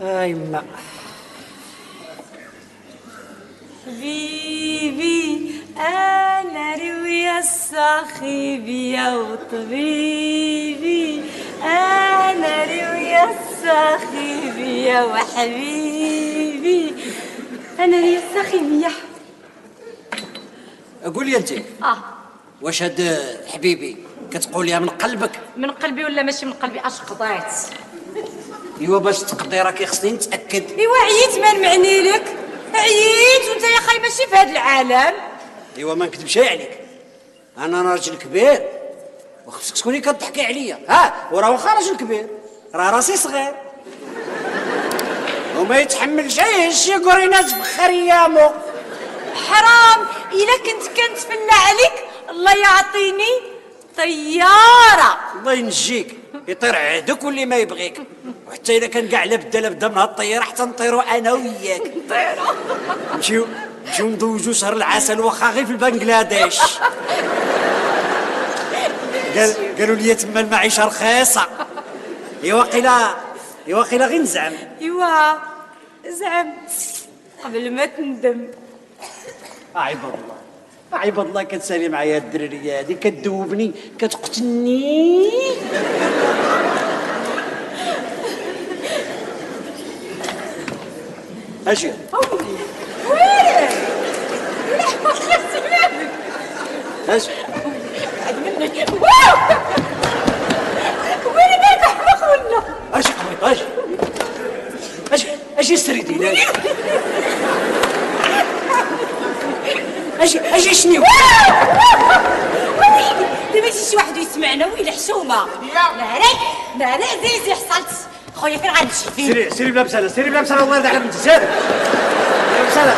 يما حبيبي انا روي الصاحبي يا وطبيبي، انا روي الصاحبي يا وحبيبي، انا روي الصاحبي يا قول لي انت واش هاد حبيبي كتقوليها من قلبك؟ من قلبي ولا ماشي من قلبي؟ اش قضيت؟ ايوا باش تقدي راكي خصني نتاكد. ايوا عييت ما نمعني لك، عييت وانت يا خاي ماشي في هذا العالم. ايوا ما نكذبش عليك، انا راجل كبير وخصك تكوني كتضحكي عليا. وراه واخا راجل كبير راه راسي صغير وما يتحملش اي شي قرينات بخريامو. حرام الا كنت كنتفنى عليك الله يعطيني طياره. الله ينجيك، يطير عهدك واللي ما يبغيك، وحتى اذا كان كاع لابد من هالطياره حتى نطيروا انا وياك. طيره نمشيو ندوزو شهر العسل واخا غير في بنغلاديش. قالوا لي تما المعيشه رخيصه. ايوا قيلا غير نزعم. ايوا زعمت قبل ما تندم. عباد الله كتسالي معايا الدراريه هادي، كتذوبني كتقتلني. اجي ويلي اجي بعد منك. ويلي مالك احمق ولا؟ اجي سردي اجي شنو؟ دابا يجي شي واحد يسمعنا ويلي حشومه. لا عزيزي حصلت خويا فين غنمشي فين؟ سيري بلا بساله الله يرضي على بنتي، سيري بلا بساله.